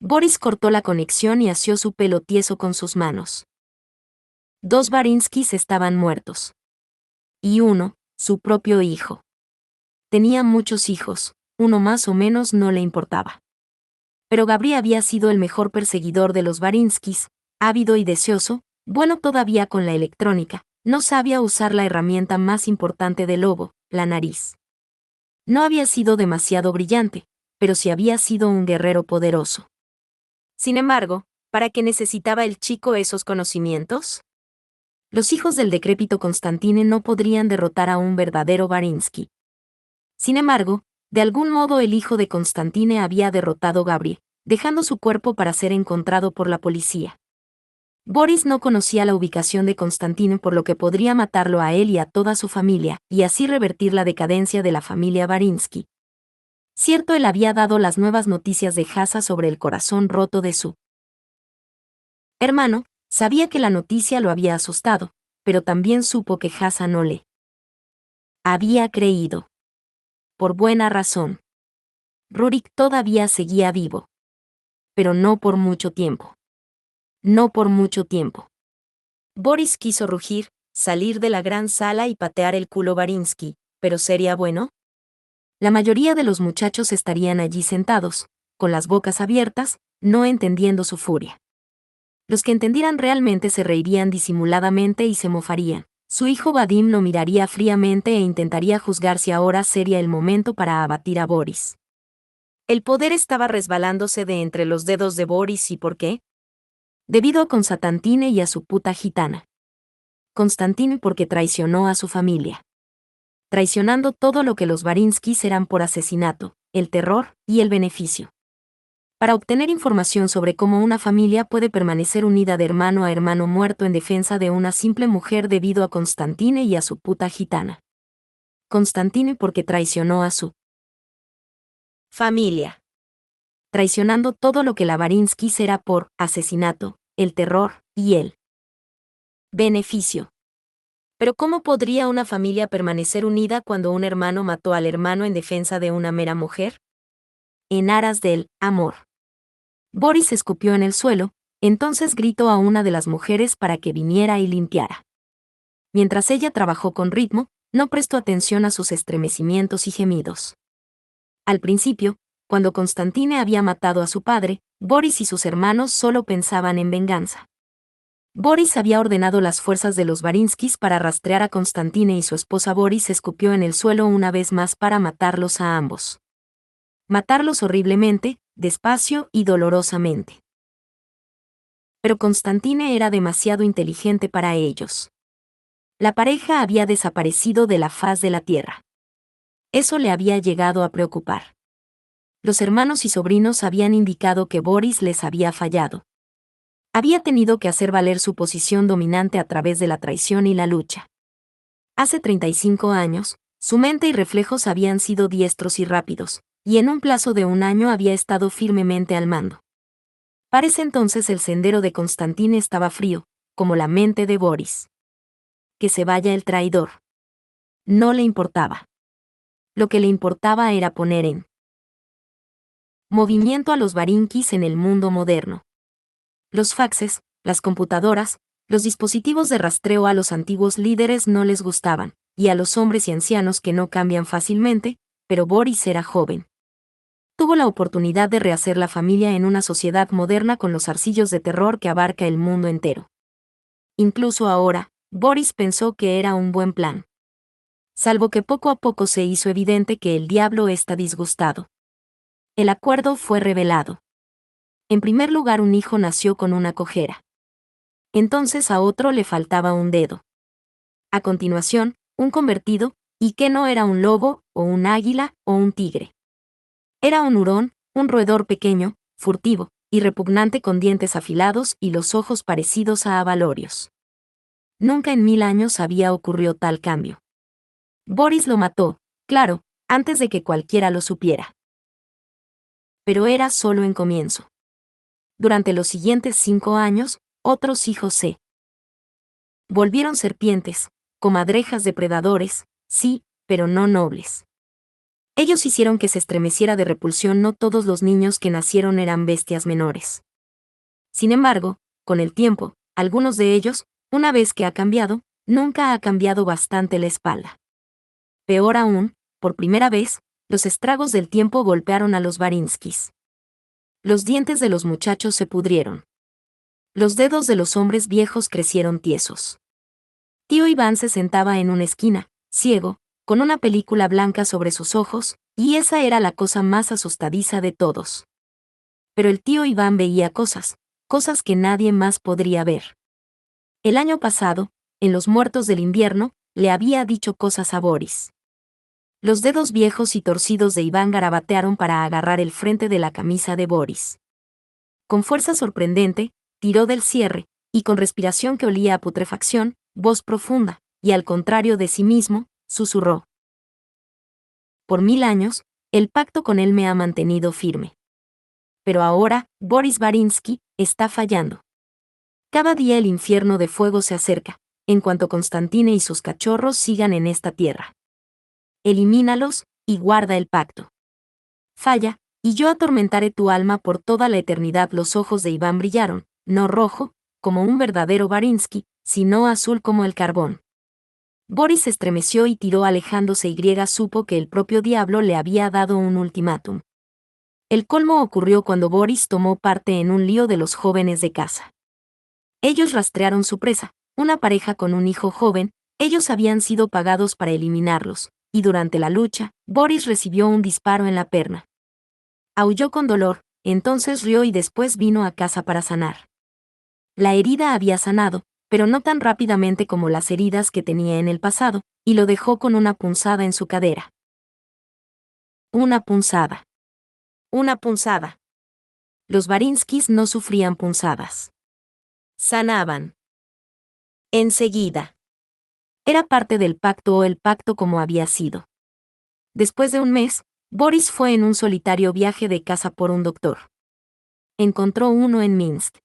Boris cortó la conexión y asió su pelo tieso con sus manos. 2 Barinskis estaban muertos. Y uno, su propio hijo. Tenía muchos hijos, uno más o menos no le importaba. Pero Gabri había sido el mejor perseguidor de los Barinskis, ávido y deseoso, bueno todavía con la electrónica, no sabía usar la herramienta más importante del lobo, la nariz. No había sido demasiado brillante, pero sí había sido un guerrero poderoso. Sin embargo, ¿para qué necesitaba el chico esos conocimientos? Los hijos del decrépito Constantine no podrían derrotar a un verdadero Barinsky. Sin embargo, de algún modo el hijo de Constantine había derrotado a Gabri, dejando su cuerpo para ser encontrado por la policía. Boris no conocía la ubicación de Constantine, por lo que podría matarlo a él y a toda su familia, y así revertir la decadencia de la familia Barinsky. Cierto, él había dado las nuevas noticias de Hasa sobre el corazón roto de su hermano, sabía que la noticia lo había asustado, pero también supo que Hasa no le había creído. Por buena razón. Rurik todavía seguía vivo. Pero no por mucho tiempo. No por mucho tiempo. Boris quiso rugir, salir de la gran sala y patear el culo Barinsky, pero ¿sería bueno? La mayoría de los muchachos estarían allí sentados, con las bocas abiertas, no entendiendo su furia. Los que entendieran realmente se reirían disimuladamente y se mofarían. Su hijo Vadim lo miraría fríamente e intentaría juzgar si ahora sería el momento para abatir a Boris. El poder estaba resbalándose de entre los dedos de Boris. ¿Y por qué? Debido a Constantine y a su puta gitana. Constantine porque traicionó a su familia. Traicionando todo lo que los Barinskis eran por asesinato, el terror y el beneficio. Para obtener información sobre cómo una familia puede permanecer unida de hermano a hermano muerto en defensa de una simple mujer debido a Constantine y a su puta gitana. Constantine porque traicionó a su familia. Traicionando todo lo que la Barinskis era por asesinato, el terror y el beneficio. Pero ¿cómo podría una familia permanecer unida cuando un hermano mató al hermano en defensa de una mera mujer? En aras del amor. Boris escupió en el suelo, entonces gritó a una de las mujeres para que viniera y limpiara. Mientras ella trabajó con ritmo, no prestó atención a sus estremecimientos y gemidos. Al principio, cuando Constantine había matado a su padre, Boris y sus hermanos solo pensaban en venganza. Boris había ordenado las fuerzas de los Barinskis para rastrear a Constantine y su esposa Boris escupió en el suelo una vez más para matarlos a ambos. Matarlos horriblemente, despacio y dolorosamente. Pero Constantine era demasiado inteligente para ellos. La pareja había desaparecido de la faz de la tierra. Eso le había llegado a preocupar. Los hermanos y sobrinos habían indicado que Boris les había fallado. Había tenido que hacer valer su posición dominante a través de la traición y la lucha. Hace 35 años, su mente y reflejos habían sido diestros y rápidos, y en un plazo de 1 año había estado firmemente al mando. Para ese entonces el sendero de Constantine estaba frío, como la mente de Boris. Que se vaya el traidor. No le importaba. Lo que le importaba era poner en movimiento a los Barinkis en el mundo moderno. Los faxes, las computadoras, los dispositivos de rastreo a los antiguos líderes no les gustaban, y a los hombres y ancianos que no cambian fácilmente, pero Boris era joven. Tuvo la oportunidad de rehacer la familia en una sociedad moderna con los arcillos de terror que abarca el mundo entero. Incluso ahora, Boris pensó que era un buen plan. Salvo que poco a poco se hizo evidente que el diablo está disgustado. El acuerdo fue revelado. En primer lugar, un hijo nació con una cojera. Entonces a otro le faltaba un dedo. A continuación, un convertido, y que no era un lobo, o un águila, o un tigre. Era un hurón, un roedor pequeño, furtivo, y repugnante con dientes afilados y los ojos parecidos a abalorios. Nunca en 1000 años había ocurrido tal cambio. Boris lo mató, claro, antes de que cualquiera lo supiera. Pero era solo en comienzo. Durante los siguientes 5 años, otros hijos se volvieron serpientes, comadrejas depredadores, sí, pero no nobles. Ellos hicieron que se estremeciera de repulsión. No todos los niños que nacieron eran bestias menores. Sin embargo, con el tiempo, algunos de ellos, una vez que ha cambiado, nunca ha cambiado bastante la espalda. Peor aún, por primera vez, los estragos del tiempo golpearon a los Barinskis. Los dientes de los muchachos se pudrieron. Los dedos de los hombres viejos crecieron tiesos. Tío Iván se sentaba en una esquina, ciego, con una película blanca sobre sus ojos, y esa era la cosa más asustadiza de todos. Pero el tío Iván veía cosas que nadie más podría ver. El año pasado, en los muertos del invierno, le había dicho cosas a Boris. Los dedos viejos y torcidos de Iván garabatearon para agarrar el frente de la camisa de Boris. Con fuerza sorprendente, tiró del cierre, y con respiración que olía a putrefacción, voz profunda, y al contrario de sí mismo, susurró. Por 1000 años, el pacto con él me ha mantenido firme. Pero ahora, Boris Barinsky, está fallando. Cada día el infierno de fuego se acerca, en cuanto Constantine y sus cachorros sigan en esta tierra. Elimínalos, y guarda el pacto. Falla, y yo atormentaré tu alma por toda la eternidad. Los ojos de Iván brillaron, no rojo, como un verdadero Barinsky, sino azul como el carbón. Boris se estremeció y tiró alejándose y supo que el propio diablo le había dado un ultimátum. El colmo ocurrió cuando Boris tomó parte en un lío de los jóvenes de casa. Ellos rastrearon su presa, una pareja con un hijo joven. Ellos habían sido pagados para eliminarlos, y durante la lucha, Boris recibió un disparo en la perna. Aulló con dolor, entonces rió y después vino a casa para sanar. La herida había sanado, pero no tan rápidamente como las heridas que tenía en el pasado, y lo dejó con una punzada en su cadera. Una punzada. Una punzada. Los Barinskis no sufrían punzadas. Sanaban. Enseguida. Era parte del pacto o el pacto como había sido. Después de un mes, Boris fue en un solitario viaje de casa por un doctor. Encontró uno en Minsk.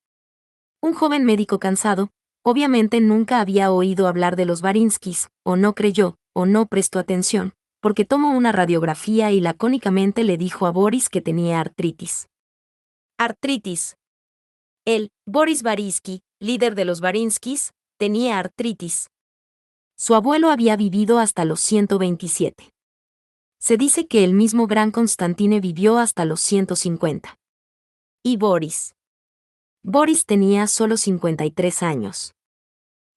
Un joven médico cansado, obviamente nunca había oído hablar de los Barinskis, o no creyó, o no prestó atención, porque tomó una radiografía y lacónicamente le dijo a Boris que tenía artritis. Artritis. Él, Boris Barinsky, líder de los Barinskis, tenía artritis. Su abuelo había vivido hasta los 127. Se dice que el mismo gran Constantine vivió hasta los 150. ¿Y Boris? Boris tenía solo 53 años.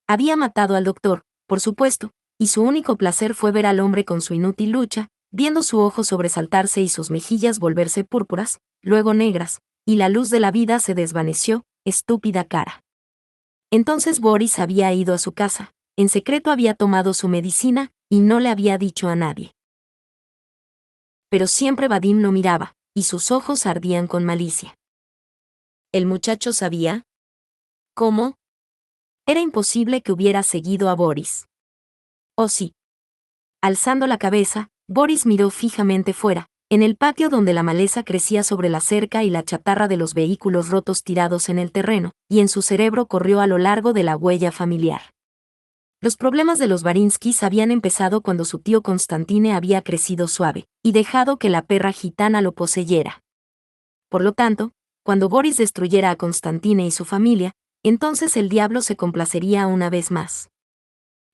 Había matado al doctor, por supuesto, y su único placer fue ver al hombre con su inútil lucha, viendo su ojo sobresaltarse y sus mejillas volverse púrpuras, luego negras, y la luz de la vida se desvaneció, estúpida cara. Entonces Boris había ido a su casa, en secreto había tomado su medicina, y no le había dicho a nadie. Pero siempre Vadim lo miraba, y sus ojos ardían con malicia. ¿El muchacho sabía? ¿Cómo? Era imposible que hubiera seguido a Boris. Oh sí. Alzando la cabeza, Boris miró fijamente fuera, en el patio donde la maleza crecía sobre la cerca y la chatarra de los vehículos rotos tirados en el terreno, y en su cerebro corrió a lo largo de la huella familiar. Los problemas de los Barinskis habían empezado cuando su tío Constantine había crecido suave, y dejado que la perra gitana lo poseyera. Por lo tanto, cuando Boris destruyera a Constantine y su familia, entonces el diablo se complacería una vez más.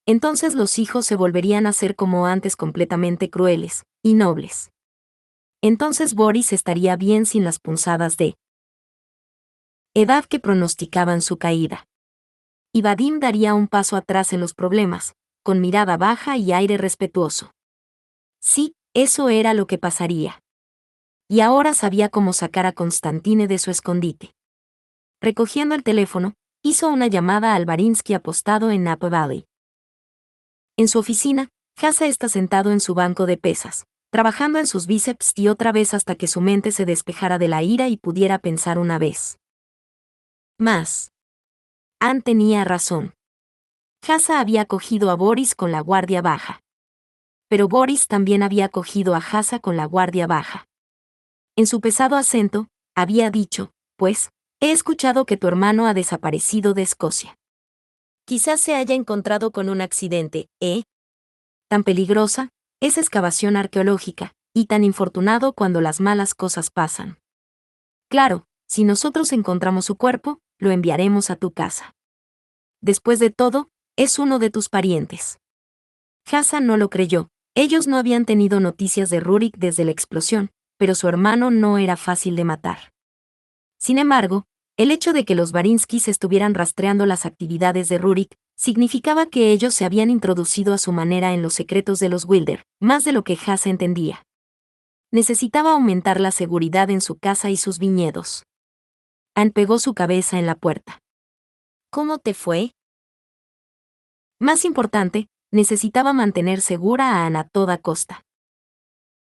Entonces los hijos se volverían a ser como antes completamente crueles y nobles. Entonces Boris estaría bien sin las punzadas de edad que pronosticaban su caída. Y Vadim daría un paso atrás en los problemas, con mirada baja y aire respetuoso. Sí, eso era lo que pasaría. Y ahora sabía cómo sacar a Constantine de su escondite. Recogiendo el teléfono, hizo una llamada al Barinsky apostado en Napa Valley. En su oficina, Hasa está sentado en su banco de pesas, trabajando en sus bíceps y otra vez hasta que su mente se despejara de la ira y pudiera pensar una vez más. Ann tenía razón. Hasa había cogido a Boris con la guardia baja. Pero Boris también había cogido a Hasa con la guardia baja. En su pesado acento, había dicho, pues, he escuchado que tu hermano ha desaparecido de Escocia. Quizás se haya encontrado con un accidente, ¿eh? Tan peligrosa, esa excavación arqueológica, Y tan infortunado cuando las malas cosas pasan. Claro, si nosotros encontramos su cuerpo, lo enviaremos a tu casa. Después de todo, es uno de tus parientes. Hassan no lo creyó. Ellos no habían tenido noticias de Rurik desde la explosión, pero su hermano no era fácil de matar. Sin embargo, el hecho de que los Barinskis estuvieran rastreando las actividades de Rurik significaba que ellos se habían introducido a su manera en los secretos de los Wilder, más de lo que Hassan entendía. Necesitaba aumentar la seguridad en su casa y sus viñedos. Anne pegó su cabeza en la puerta. ¿Cómo te fue? Más importante, necesitaba mantener segura a Anne a toda costa.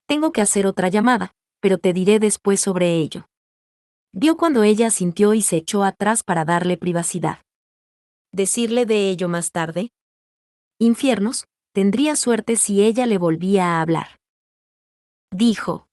Tengo que hacer otra llamada, pero te diré después sobre ello. Vio cuando ella asintió y se echó atrás para darle privacidad. ¿Decirle de ello más tarde? Infiernos, tendría suerte si ella le volvía a hablar. Dijo.